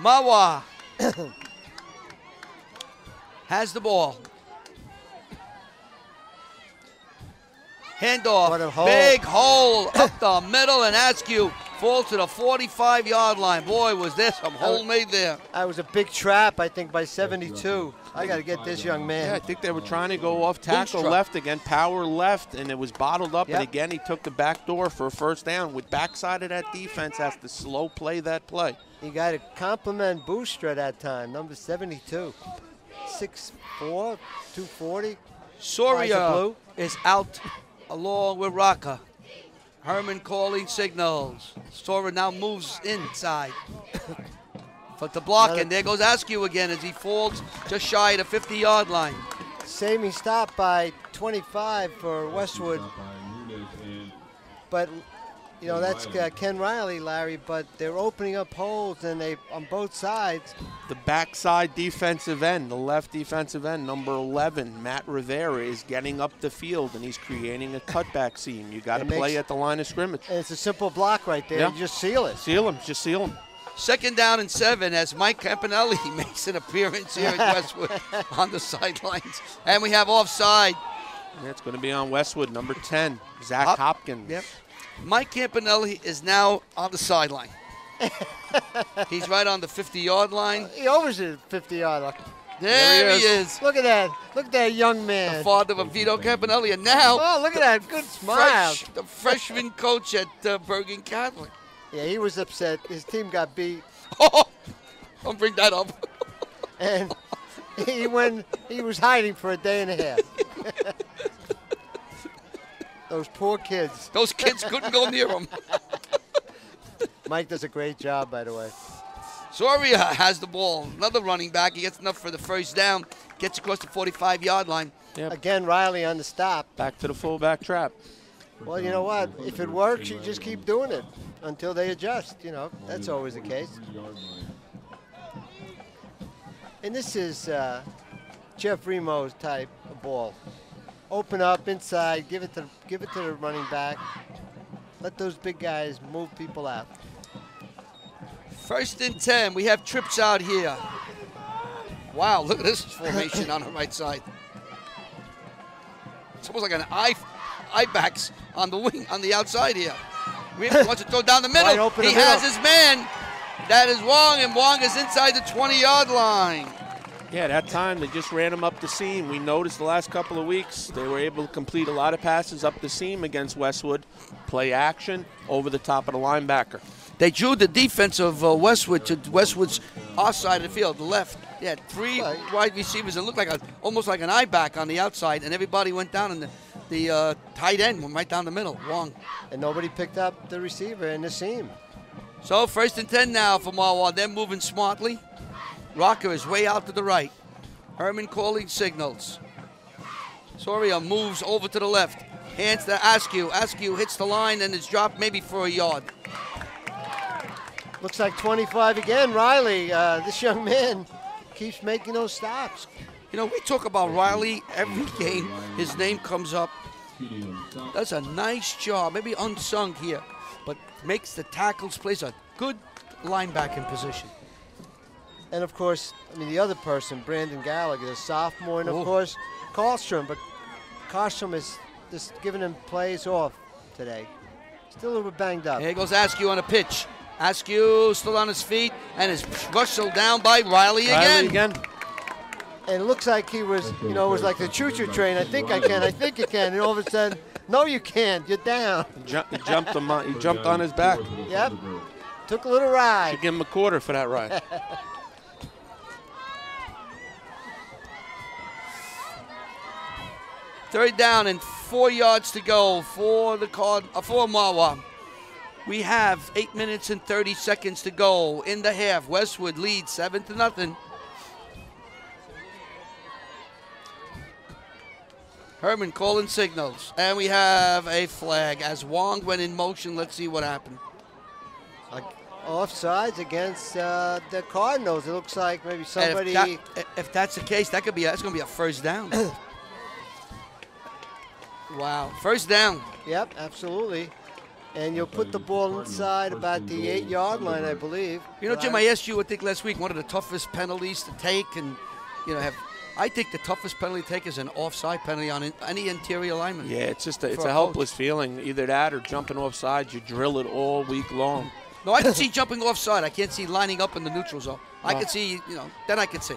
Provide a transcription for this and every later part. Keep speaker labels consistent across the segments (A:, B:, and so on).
A: Mahwah has the ball. Handoff, big hole up the middle, and Askew falls to the 45-yard line. Boy, was there some hole made there.
B: That was a big trap, I think, by 72. I got to get this young man.
C: Yeah, I think they were trying to go off tackle left again, power left, and it was bottled up. And again, he took the back door for a first down. With backside of that defense, has to slow play that play.
B: You got to compliment Booster that time, number 72. 6'4", 240.
A: Soria is out along with Rocca. Herman calling signals. Soria now moves inside. But the block, and there goes Askew again as he falls just shy of the 50-yard line.
B: Saving stop by 25 for Westwood. But, you know, that's Ken Riley, Larry, but they're opening up holes, and they on both sides.
C: The backside defensive end, the left defensive end, number 11, Matt Rivera, is getting up the field, and he's creating a cutback seam. You got to play at the line of scrimmage.
B: And it's a simple block right there. Yeah. You just seal it.
C: Seal him. Just seal him.
A: 2nd down and 7 as Mike Campanelli makes an appearance here at Westwood on the sidelines. And we have offside.
C: That's going to be on Westwood, number 10, Zach Hopkins.
A: Yep. Mike Campanelli is now on the sideline. He's right on the 50-yard line.
B: He always is 50-yard line.
A: There he is.
B: Look at that. Look at that young man.
A: The father of Vito Campanelli. And now,
B: oh, look at that good smile.
A: The freshman coach at Bergen Catholic.
B: Yeah, he was upset. His team got beat.
A: Oh, don't bring that up.
B: And he was hiding for a day and a half. Those poor kids.
A: Those kids couldn't go near him.
B: Mike does a great job, by the way.
A: Soria has the ball. Another running back. He gets enough for the first down. Gets across the 45-yard line.
C: Yep.
B: Again, Riley on the stop.
C: Back to the fullback trap.
B: Well, you know what? If it works, you just keep doing it until they adjust. You know, that's always the case. And this is Jeff Remo's type of ball. Open up inside, give it to the running back. Let those big guys move people out.
A: 1st and 10. We have trips out here. Wow, look at this formation on the right side. It's almost like an eye backs on the wing, on the outside here. Remus wants to throw down the middle. He has his man. That is Wong, and Wong is inside the 20-yard line.
C: Yeah, that time they just ran him up the seam. We noticed the last couple of weeks they were able to complete a lot of passes up the seam against Westwood. Play action over the top of the linebacker.
A: They drew the defense of Westwood to Westwood's our side of the field, the left. They had 3 wide receivers. It looked like almost like an eye back on the outside, and everybody went down, and the tight end went right down the middle, Wong.
B: And nobody picked up the receiver in the seam.
A: So 1st and 10 now for Mahwah. They're moving smartly. Rocker is way out to the right. Herman calling signals. Soria moves over to the left. Hands to Askew. Askew hits the line and is dropped maybe for a yard.
B: Looks like 25 again. Riley, this young man keeps making those stops.
A: You know, we talk about Riley every game. His name comes up. Does a nice job, maybe unsung here, but makes the tackles, plays a good linebacking position.
B: And, of course, I mean, the other person, Brandon Gallagher, a sophomore, and, of course, Karlstrom. But Karlstrom is just giving him plays off today. Still a little bit banged up.
A: Here goes Askew on a pitch. Askew still on his feet and is rustled down by Riley again.
B: And it looks like he was, you know, it was like the choo-choo train. I think I can, I think you can. And all of a sudden, no, you can't. You're down.
C: He jumped on his back.
B: Yep. Took a little ride.
C: Should give him a quarter for that ride.
A: Third down and 4 yards to go for Mahwah. We have 8 minutes and 30 seconds to go in the half. Westwood leads 7-0. Herman calling signals. And we have a flag as Wong went in motion. Let's see what happened.
B: Offsides against the Cardinals. It looks like maybe somebody.
A: If that's the case, that's going to be a first down. Wow, first down.
B: Yep, absolutely. And you'll put the ball inside about the 8-yard line, I believe.
A: You know, Jim, I asked you, I think last week, one of the toughest penalties to take, and I think the toughest penalty to take is an offside penalty on any interior lineman.
C: Yeah, it's just it's a helpless feeling. Either that or jumping offside. You drill it all week long.
A: No, I can see jumping offside. I can't see lining up in the neutral zone. I can see, then I can see.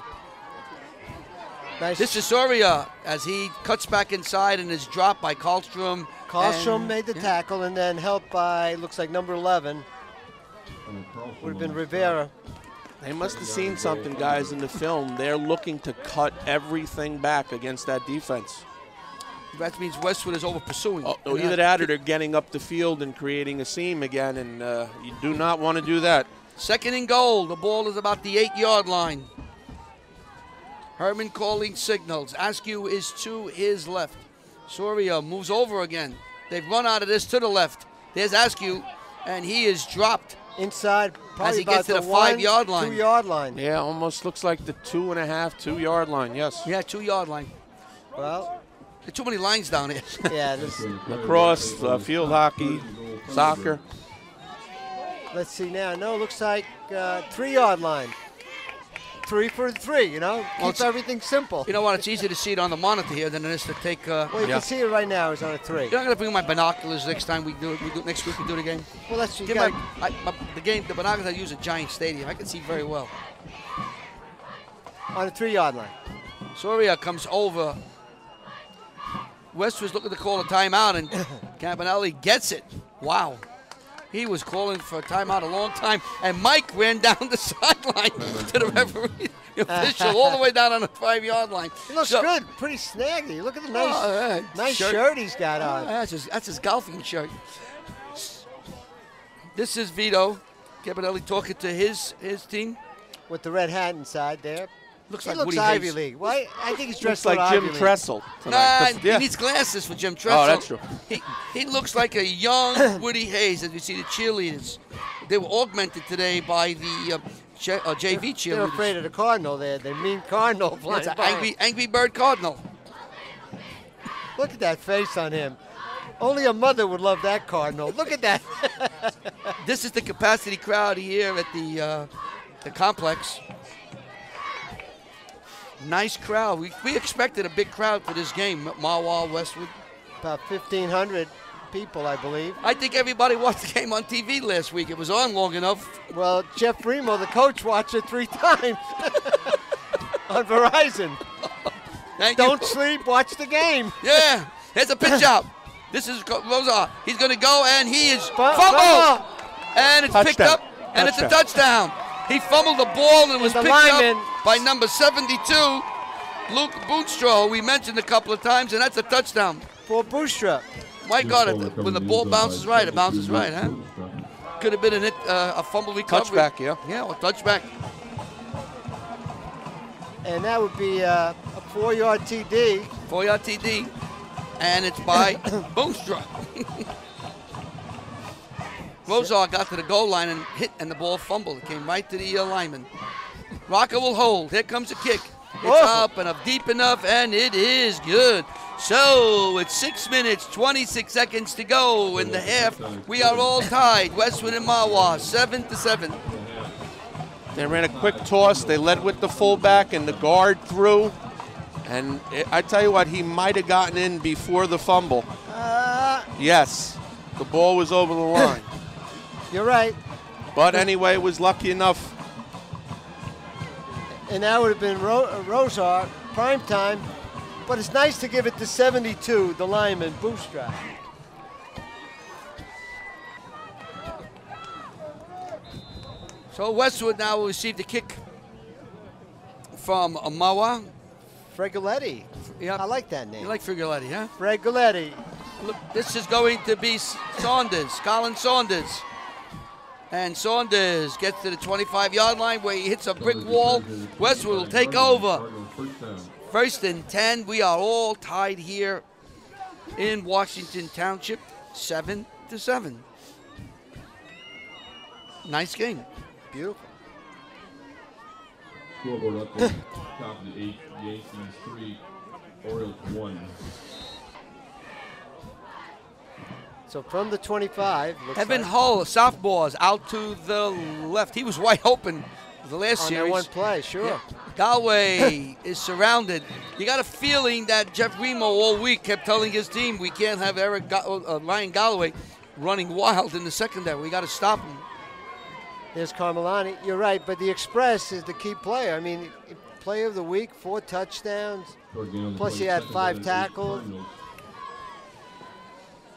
B: Nice.
A: This is Soria as he cuts back inside and is dropped by Karlstrom.
B: Karlstrom made the tackle and then helped by, looks like number 11. Would have been Rivera.
C: They must have seen something, guys, in the film. They're looking to cut everything back against that defense.
A: That means Westwood is over pursuing.
C: Either that or they're getting up the field and creating a seam again, and you do not want to do that.
A: 2nd and goal. The ball is about the 8-yard line. Herman calling signals. Askew is to his left. Soria moves over again. They've run out of this to the left. There's Askew, and he is dropped.
B: Inside, probably
A: as he
B: about
A: gets to the
B: 1,
A: 5-yard line.
B: 2-yard line.
C: Yeah, almost looks like the 2.5, 2-yard line, yes.
A: Yeah, 2-yard line.
B: Well,
A: there are too many lines down here.
B: Yeah, this
C: lacrosse, field hockey, soccer.
B: Let's see now. No, looks like 3-yard line. 3 for 3, Keeps everything simple.
A: You know what? It's easier to see it on the monitor here than it is to take.
B: Well, you can see it right now. It's on a 3.
A: You're not going to bring my binoculars next time we do it. Next week we do the game.
B: Well, that's
A: the binoculars I use at Giant Stadium. I can see very well.
B: On a 3-yard line.
A: Soria comes over. Westwood's looking to call a timeout, and Campanelli gets it. Wow. He was calling for a timeout a long time, and Mike ran down the sideline to the referee, the official, all the way down on the 5-yard line.
B: He looks good, pretty snaggy. Look at the nice shirt he's got on.
A: That's his golfing shirt. This is Vito Campanelli talking to his team.
B: With the red hat inside there.
A: He
B: looks Ivy League. Why? I think he's dressed
C: like Jim
B: Ivy
C: Tressel.
A: Nah, he needs glasses for Jim Tressel.
C: Oh, that's true.
A: He looks like a young Woody Hayes, as you see the cheerleaders. They were augmented today by the JV cheerleaders.
B: They're afraid of the Cardinal there. They mean Cardinal.
A: It's an angry bird Cardinal.
B: Look at that face on him. Only a mother would love that Cardinal. Look at that.
A: This is the capacity crowd here at the complex. Nice crowd. We expected a big crowd for this game. Mahwah, Westwood.
B: About 1,500 people, I believe.
A: I think everybody watched the game on TV last week. It was on long enough.
B: Well, Jeff Remo, the coach, watched it 3 times on Verizon. Don't sleep, watch the game.
A: Yeah, here's a pitch out. This is Rosa. He's going to go, and he is fumbled. And it's picked up, and it's a touchdown. He fumbled the ball and was picked up by number 72, Luke Boonstra, who we mentioned a couple of times, and that's a touchdown.
B: For Boonstra.
A: My God, when the ball bounces right, it bounces right, huh? Could have been a fumble recovery.
C: Touchback, yeah.
A: Yeah, or touchback.
B: And that would be a 4-yard TD.
A: 4-yard TD, and it's by Boonstra. Rosar got to the goal line and hit, and the ball fumbled. It came right to the lineman. Rocker will hold. Here comes a kick. It's up and up deep enough, and it is good. So it's 6 minutes, 26 seconds to go in the half. We are all tied. Westwood and Mahwah, 7-7.
C: They ran a quick toss. They led with the fullback, and the guard threw. And I tell you what, he might have gotten in before the fumble. Yes, the ball was over the line.
B: You're right.
C: But anyway, was lucky enough.
B: And that would have been Rosar, prime time. But it's nice to give it to 72, the lineman, Boonstra.
A: So Westwood now will receive the kick from Mahwah.
B: Fregoletti.
A: Yep.
B: I like that name.
A: You like Fregoletti, huh?
B: Fregoletti.
A: Look, this is going to be Saunders, Colin Saunders. And Saunders gets to the 25-yard line where he hits a brick wall. Westwood will take over. 1st and 10. We are all tied here in Washington Township, 7-7. Nice game.
B: Beautiful.
D: Scoreboard update. Top of the 8th, Yankees 3, Orioles 1.
B: So from the 25, looks
A: Evan
B: like
A: Hull, sophomores, out to the left. He was wide open the last
B: on
A: series.
B: that one play, sure.
A: Yeah. Galway is surrounded. You got a feeling that Jeff Remo all week kept telling his team, we can't have Ryan Galloway running wild in the secondary. We got to stop him.
B: There's Carmelani. You're right, but the Express is the key player. I mean, player of the week, 4 touchdowns. Plus he had 5 tackles.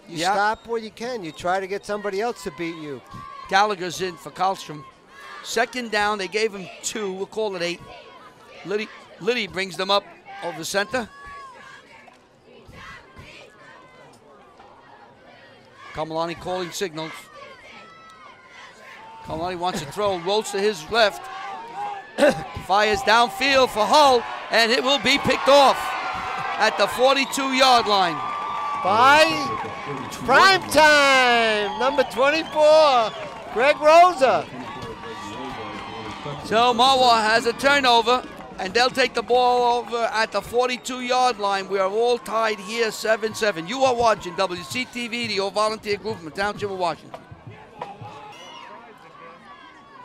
B: You stop where you can. You try to get somebody else to beat you.
A: Gallagher's in for Karlstrom. Second down, they gave him 2. We'll call it 8. Liddy brings them up over the center. Carmelani calling signals. Carmelani wants to throw, rolls to his left. Fires downfield for Hull, and it will be picked off at the 42-yard line.
B: By prime time, number 24, Greg Rosa.
A: So Mahwah has a turnover, and they'll take the ball over at the 42-yard line. We are all tied here, 7-7. You are watching WCTV, the all-volunteer group from the Township of Washington.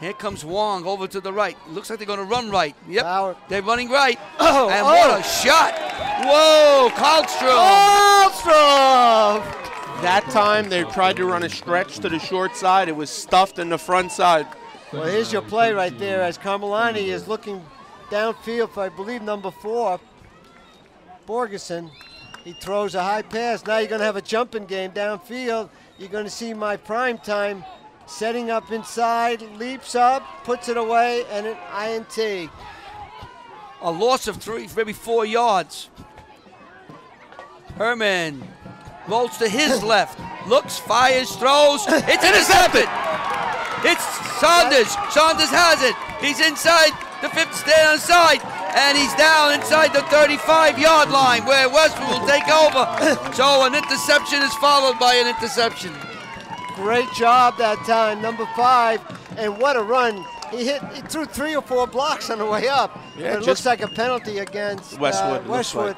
A: Here comes Wong over to the right. Looks like they're going to run right. Yep,
B: Power.
A: They're running right.
B: Oh,
A: and what a shot. Whoa, Karlstrom.
B: Karlstrom!
C: That time they tried to run a stretch to the short side. It was stuffed in the front side.
B: Well, here's your play right there as Carmelani is looking downfield for, I believe, number 4, Borgeson. He throws a high pass. Now you're going to have a jumping game downfield. You're going to see my prime time setting up inside, leaps up, puts it away, and an INT.
A: A loss of 3, maybe 4 yards. Herman rolls to his left. Looks, fires, throws. It's intercepted. It's Saunders. Saunders has it. He's inside the 50, stay on the side, and he's down inside the 35-yard line where Westwood will take over. So an interception is followed by an interception.
B: Great job that time, number 5, and what a run. He threw 3 or 4 blocks on the way up.
C: Yeah,
B: it looks like a penalty against
C: Westwood.
B: Westwood.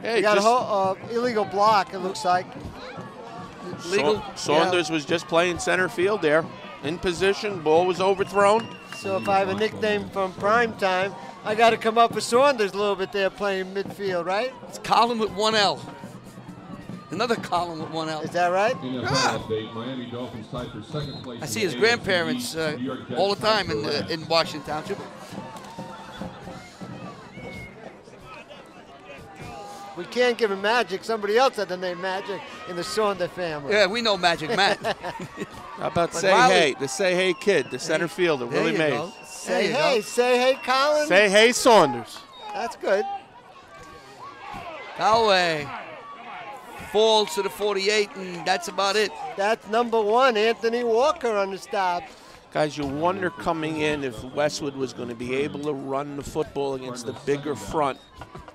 C: Yeah,
B: He got a illegal block, it looks like.
A: Legal.
C: Saunders was just playing center field there. In position, ball was overthrown.
B: So if I have a nickname from prime time, I got to come up with Saunders a little bit there playing midfield, right?
A: It's Colin with 1 L. Another Colin with 1 L.
B: Is that right?
D: Update, Miami Dolphins tied for second place.
A: I see his grandparents all the time in Washington Township.
B: We can't give him Magic. Somebody else had the name Magic in the Saunders family.
A: Yeah, we know Magic Matt.
C: How about
A: But
C: Say
A: Riley-
C: Hey, the Say Hey kid, the center fielder,
A: There
C: Willie
A: you
C: Mays.
A: go.
B: Say
A: There you
B: hey,
A: go.
B: say hey, Colin.
C: Say Hey Saunders.
B: That's good.
A: Galway falls to the 48, and that's about it.
B: That's number 1, Anthony Walker on the stop.
C: Guys, you wonder coming in if Westwood was going to be able to run the football against the bigger front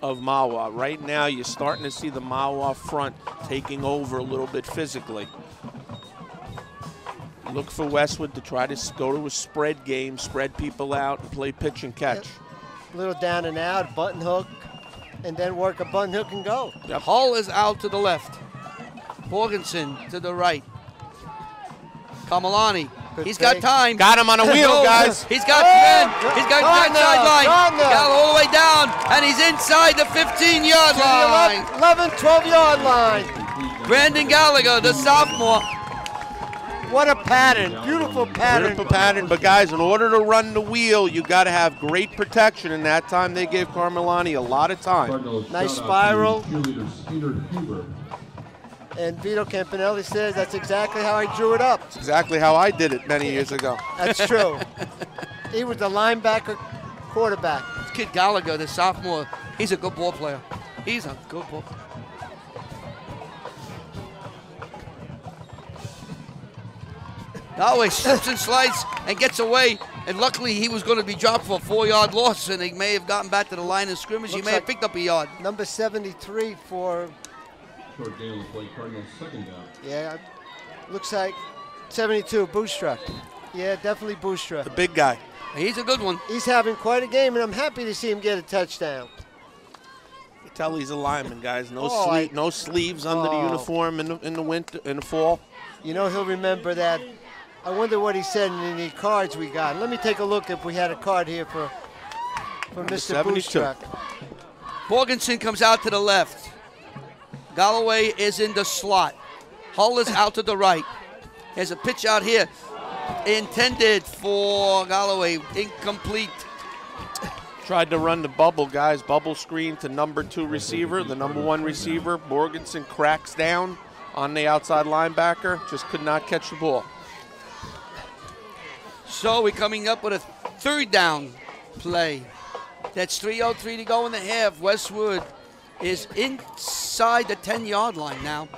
C: of Mahwah. Right now, you're starting to see the Mahwah front taking over a little bit physically. Look for Westwood to try to go to a spread game, spread people out, and play pitch and catch.
B: A little down and out, button hook, and then work a button hook and go.
A: Hull is out to the left. Borgensen to the right. Kamalani.
B: Good
A: He's got
B: take.
A: time.
C: Got him on a wheel, guys.
A: He's got men. He's got
B: Gone now,
A: sideline.
B: gone now.
A: Got all the way down, and he's inside the 15-yard line.
B: 11, 12-yard line.
A: Brandon Gallagher, the sophomore.
B: What a pattern. Beautiful pattern.
C: Beautiful pattern, but guys, in order to run the wheel, you got to have great protection, and that time they gave Carmelani a lot of time.
D: Cardinals
B: Nice
D: shout out
B: spiral.
D: to cheerleader Skeeter Huber.
B: And Vito Campanelli says that's exactly how I drew it up.
C: It's exactly how I did it many years ago.
B: That's true. He was the linebacker quarterback.
A: This kid Gallagher, the sophomore, he's a good ball player. He's a good ball player. Galway slips and slides and gets away, and luckily he was going to be dropped for a 4-yard loss, and he may have gotten back to the line of scrimmage. He
B: Looks
A: may
B: like-
A: have picked up a yard.
B: Number 73 for,
D: Short gain on the play, Cardinals second down.
B: yeah, looks like 72, Boostra. Yeah, definitely Boostra.
C: The big guy.
A: He's a good one.
B: He's having quite a game, and I'm happy to see him get a touchdown.
C: tell he's a lineman, guys. No
B: Oh,
C: no sleeves under the uniform in the winter, in the fall.
B: You know he'll remember that. I wonder what he said in the cards we got. Let me take a look if we had a card here for Mr.
C: 72.
B: Boostrak.
A: Borgensen comes out to the left. Galloway is in the slot. Hull is out to the right. There's a pitch out here intended for Galloway. Incomplete.
C: Tried to run the bubble, guys. Bubble screen to number 2 receiver, the number 1 receiver. Borgensen cracks down on the outside linebacker. Just could not catch the ball.
A: So we're coming up with a 3rd down play. That's 3:03 to go in the half. Westwood is inside the 10-yard line now.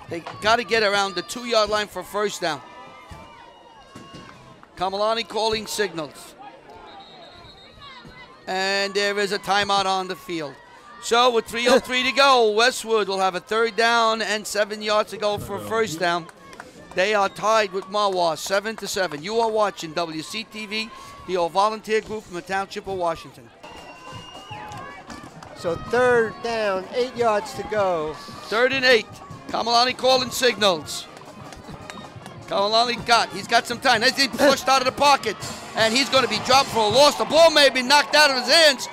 A: They got to get around the 2-yard line for 1st down. Kamalani calling signals. And there is a timeout on the field. So with 3:03 to go, Westwood will have a 3rd down and 7 yards to go for 1st down. They are tied with Mahwah, 7-7. You are watching WCTV, the all-volunteer group from the Township of Washington.
B: So 3rd down, 8 yards to go.
A: 3rd and 8. Kamalani calling signals. Kamalani he's got some time. He's pushed out of the pocket, and he's going to be dropped for a loss. The ball may be knocked out of his hands.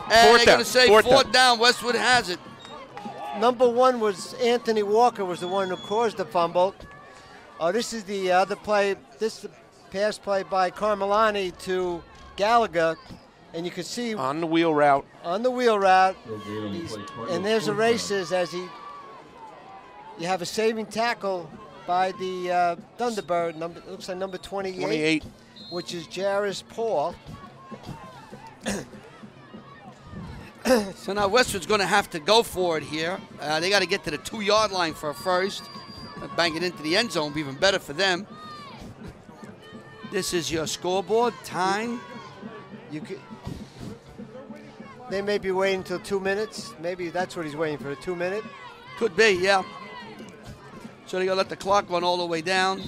A: And they're going to say 4th down. Westwood has it.
B: Number 1 was Anthony Walker, was the one who caused the fumble. This is the other play. This is the pass play by Carmelani to Gallagher, and you can see
C: on the wheel route.
B: On the wheel route, and there's the races as you have a saving tackle by the Thunderbird. Looks like number 28, which is Jarvis Paul.
A: So now Westwood's going to have to go for it here. They got to get to the 2-yard line for a 1st. Bang it into the end zone, be even better for them. This is your scoreboard. Time.
B: They may be waiting until 2 minutes. Maybe that's what he's waiting for, a 2 minute.
A: Could be, yeah. So they're going to let the clock run all the way down.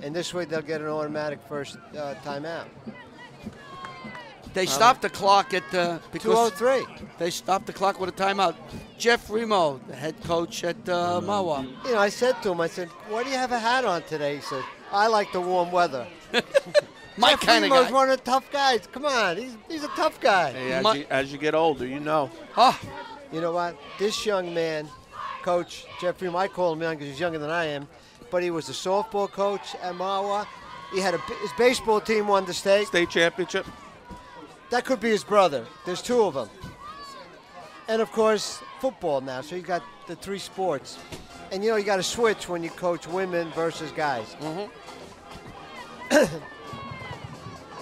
B: And this way they'll get an automatic 1st timeout.
A: They stopped the clock at because
B: 2:03.
A: They stopped the clock with a timeout. Jeff Remo, the head coach at Mahwah.
B: You know, I said to him, why do you have a hat on today? He said, I like the warm weather.
A: My kind of guy.
B: Remo's one of the tough guys. Come on, he's a tough guy.
C: Hey, as you get older, you know.
A: Huh.
B: You know what? This young man, Coach Jeff Remo, I call him young because he's younger than I am, but he was a softball coach at Mahwah. He had his baseball team won the state
C: championship.
B: That could be his brother. There's 2 of them. And, of course, football now. So you got the 3 sports. And, you know, you got to switch when you coach women versus guys.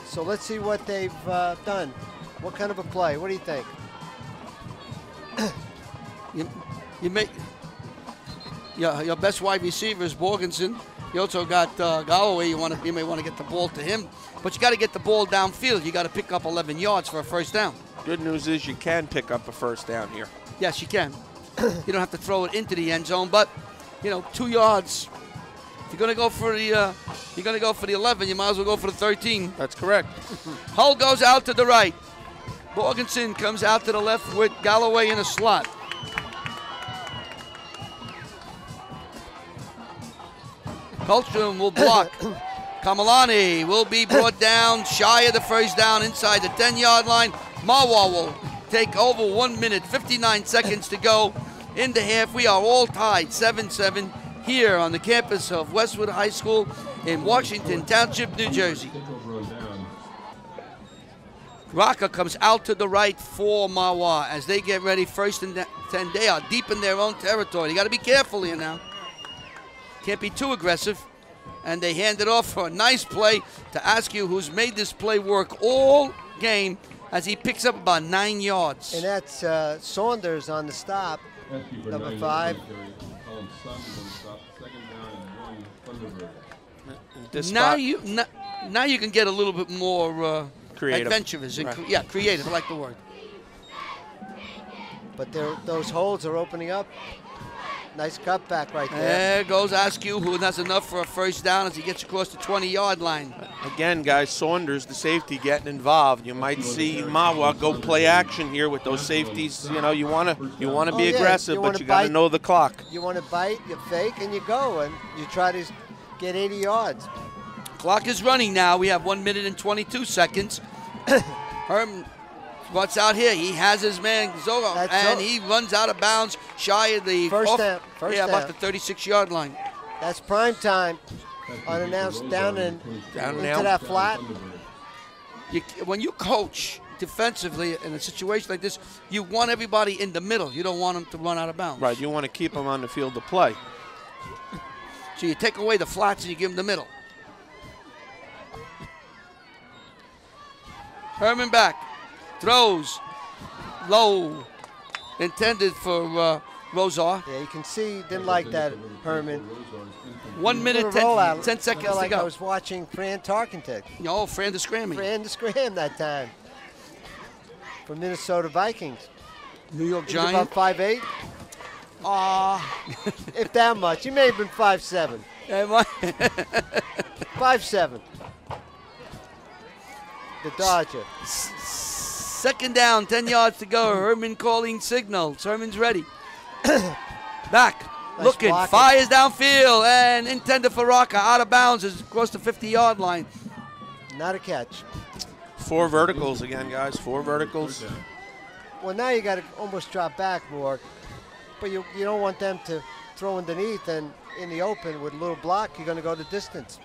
B: So let's see what they've done. What kind of a play? What do you think?
A: You make your best wide receiver is Borgensen. You also got Galloway. You may want to get the ball to him, but you got to get the ball downfield. You got to pick up 11 yards for a 1st down.
C: Good news is you can pick up a 1st down here.
A: Yes, you can. You don't have to throw it into the end zone, but 2 yards. If you're going to go for the 11, you might as well go for the 13.
C: That's correct.
A: Hull goes out to the right. Borgensen comes out to the left with Galloway in a slot. Colstrom will block. Kamalani will be brought down shy of the 1st down inside the 10-yard line. Mahwah will take over 1 minute, 59 seconds to go in the half. We are all tied 7-7 here on the campus of Westwood High School in Washington Township, New Jersey. Rocca comes out to the right for Mahwah as they get ready 1st and 10. They are deep in their own territory. You got to be careful here now. Can't be too aggressive. And they hand it off for a nice play to Askew, who's made this play work all game as he picks up about 9 yards.
B: And that's Saunders on the stop, number 5.
A: Now you can get a little bit more
C: creative.
A: Adventurous. And
C: Right.
A: Creative. I like the word.
B: But those holes are opening up. Nice cutback right there.
A: There goes Askew, who has enough for a first down as he gets across the 20-yard line.
C: Again, guys, Saunders, the safety, getting involved. You might see Mahwah go play action here with those safeties. You know, you want to be aggressive, but you got to know the clock.
B: You want to bite, you fake, and you go, and you try to get 80 yards.
A: Clock is running now. We have 1 minute and 22 seconds. Herman, what's out here? He has his man Zogo, and he runs out of bounds shy of the
B: first down.
A: About the 36-yard line.
B: That's prime time. Unannounced down into that flat.
A: When you coach defensively in a situation like this, you want everybody in the middle. You don't want them to run out of bounds.
C: Right. You want to keep them on the field to play.
A: So you take away the flats and you give them the middle. Herman back. Throws. Low. Intended for Rosar.
B: Yeah, you can see he didn't like that, Herman.
A: 1 minute, 10 seconds to go.
B: I was watching Fran Tarkenton.
A: No, Fran the Scrammy.
B: Fran the Scram that time. For Minnesota Vikings.
A: New York
B: He
A: Giants.
B: was about 5'8". If that much. He may have been 5'7". 5'7". The Dodger.
A: Second down, 10 yards to go. Herman calling signals. Herman's ready. Back.
B: Nice
A: Looking.
B: blocking.
A: Fires downfield. And intended for Rocca. Out of bounds. Is across the 50-yard line.
B: Not a catch.
C: 4 verticals again, guys. 4 verticals.
B: Well, now you got to almost drop back more. But you don't want them to throw underneath, and in the open with a little block, you're going to go the distance.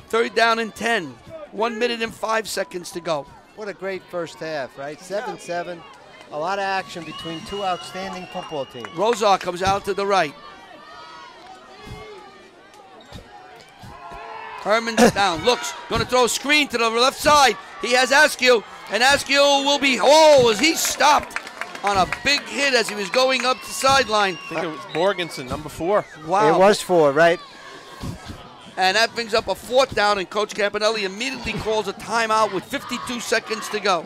A: Third down and 10. 1 minute and 5 seconds to go.
B: What a great first half, right? 7-7. A lot of action between two outstanding football teams.
A: Rosar comes out to the right. Herman's down. Looks. Going to throw a screen to the left side. He has Askew. And Askew will be, as he stopped on a big hit as he was going up the sideline.
C: I think it was Morganson, number 4.
A: Wow.
B: It was 4, right?
A: And that brings up a 4th down, and Coach Campanelli immediately calls a timeout with 52 seconds to go.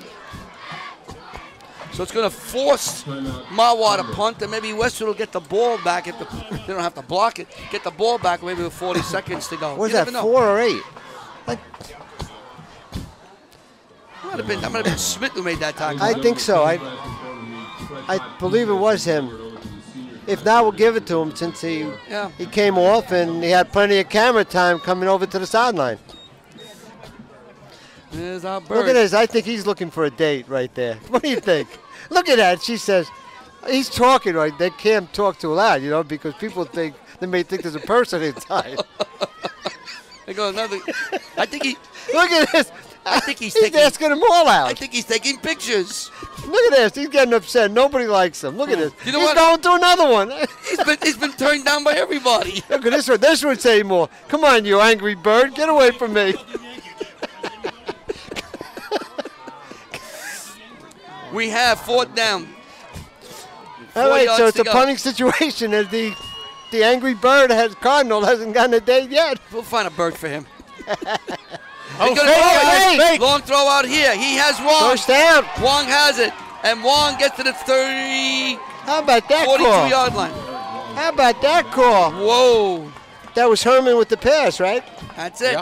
A: So it's going to force Mahwah to punt, and maybe Westwood will get the ball back if they don't have to block it. Get the ball back maybe with 40 seconds to go.
B: Was that 4 or 8?
A: That might have been Smith who made that tackle.
B: I think so. I believe it was him. If not, we'll give it to him since he came off and he had plenty of camera time coming over to the sideline.
A: There's our bird.
B: Look at this. I think he's looking for a date right there. What do you think? Look at that. She says, he's talking right. They can't talk too loud, because people think, they may think there's a person inside.
A: They go another. I think he.
B: Look at this.
A: I think he's
B: asking them all out.
A: I think he's taking pictures.
B: Look at this. He's getting upset. Nobody likes him. Look at this.
A: You know
B: he's
A: what?
B: going to another one.
A: He's been turned down by everybody.
B: Look at this one. This would say more. Come on, you angry bird. Get away from me.
A: We have 4th down.
B: All right, so it's a punting situation as the angry bird Cardinal hasn't gotten a date yet.
A: We'll find a bird for him.
B: Fake.
A: Long throw out here. He has Wong.
B: First down.
A: Wong has it. And Wong gets to the 30.
B: How about that call?
A: 42-yard line.
B: How about that call?
A: Whoa.
B: That was Herman with the pass, right?
A: That's it.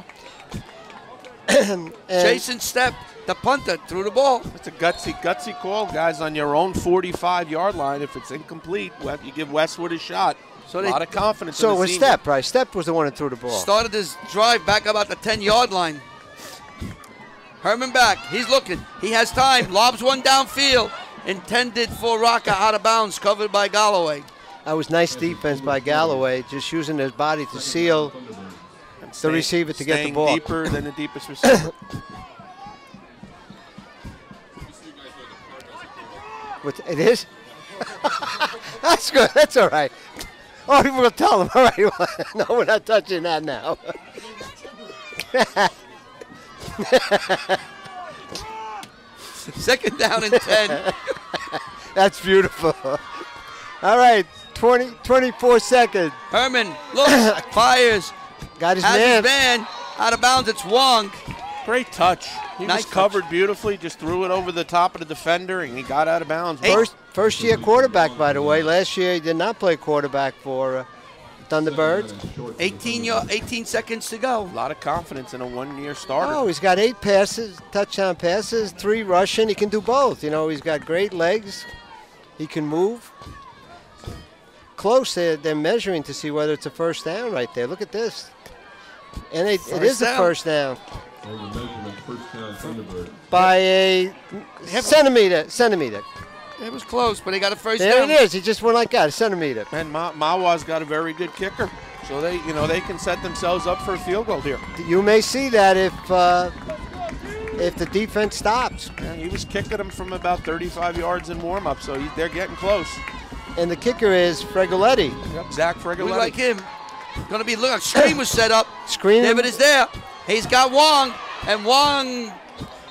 C: Yeah.
A: Jason Stepp, the punter, threw the ball.
C: It's a gutsy call, guys, on your own 45-yard line. If it's incomplete, you give Westwood a shot. So a lot of confidence.
B: So
C: in
B: it was
C: senior.
B: Stepp, right? Stepp was the one that threw the ball.
A: Started his drive back about the 10-yard line. Herman back. He's looking. He has time. Lobs one downfield. Intended for Rocca, out of bounds, covered by Galloway.
B: That was nice defense by Galloway, just using his body to seal the receiver to get the ball.
C: Deeper than the deepest receiver.
B: It is? That's good. That's all right. Oh, people will tell him. All right. No, we're not touching that now.
A: Second down and 10.
B: That's beautiful. All right, 24 seconds.
A: Herman looks, fires.
B: Got his
A: has
B: man.
A: his man. Out of bounds, it's Wong.
C: Great touch. He
A: Nice
C: was covered beautifully, just threw it over the top of the defender, and he got out of bounds.
B: First-year quarterback, by the way. Last year he did not play quarterback for Thunderbirds.
A: 18 seconds to go.
C: A lot of confidence in a one-year starter.
B: Oh, he's got 8 passes, touchdown passes, 3 rushing. He can do both. You know, he's got great legs. He can move. Close, they're measuring to see whether it's a first down right there. Look at this. And it is a first down. By a centimeter.
A: It was close, but he got a first
B: there
A: down.
B: There it is. He just went like that, a centimeter.
C: And Mahwah's got a very good kicker, so they can set themselves up for a field goal here.
B: You may see that if the defense stops.
C: Yeah, he was kicking them from about 35 yards in warm-up, so they're getting close.
B: And the kicker is Fregoletti.
C: Yep, Zach Fregoletti.
A: We like him. Going to be look. Screen was set up.
B: Screen.
A: David is there. He's got Wong, and Wong.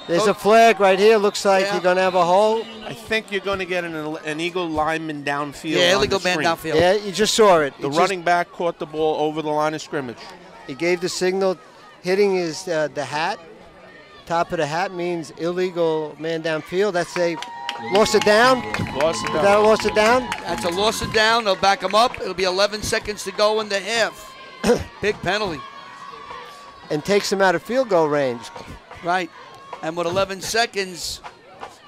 B: There's a flag right here. Looks like you're going to have a hole.
C: I think you're going to get an Eagle lineman downfield.
A: Yeah, illegal man downfield.
B: Yeah, you just saw it.
C: The running back caught the ball over the line of scrimmage.
B: He gave the signal. Hitting is the hat. Top of the hat means illegal man downfield. That's a loss it down.
C: Loss it down.
B: Is that a loss it down?
A: That's a loss it down. They'll back him up. It'll be 11 seconds to go in the half. Big penalty.
B: And takes him out of field goal range.
A: Right. And with 11 seconds,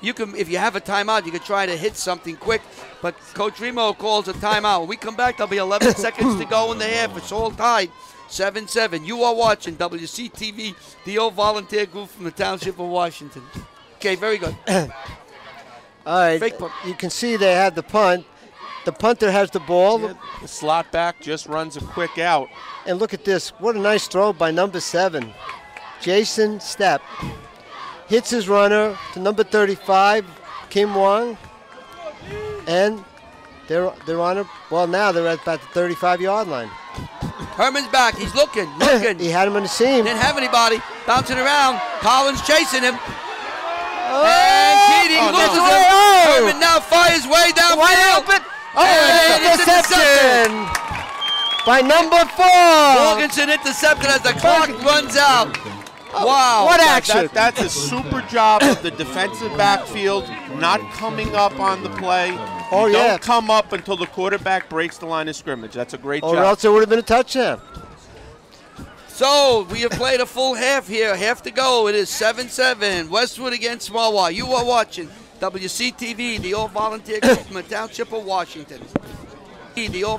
A: you can, if you have a timeout, you can try to hit something quick. But Coach Remo calls a timeout. When we come back, there'll be 11 seconds to go in the half. It's all tied. 7-7. You are watching WCTV, the old volunteer group from the Township of Washington. Okay, very good.
B: All right.
A: Fake punt.
B: You can see they have the punt. The punter has the ball.
C: Yeah, the slot back just runs a quick out.
B: And look at this. What a nice throw by number 7. Jason Stepp. Hits his runner to number 35, Kim Wong. And they're on a, well, now they're at about the 35-yard line.
A: Herman's back. He's looking.
B: He had him on the seam.
A: Didn't have anybody. Bouncing around. Collins chasing him. And Keating loses him. Herman now fires way downfield.
B: Wide open.
A: And it's
B: interception by number 4.
A: Morganson intercepted as the clock runs out. Wow.
B: What action?
C: That's a super job of the defensive backfield not coming up on the play.
B: Oh,
C: you
B: yeah.
C: don't come up until the quarterback breaks the line of scrimmage. That's a great job.
B: Or else it would have been a touchdown.
A: So we have played a full half here. Half to go. It is 7-7. Westwood against Mahwah. You are watching WCTV, the all volunteer group from the Township of Washington. The all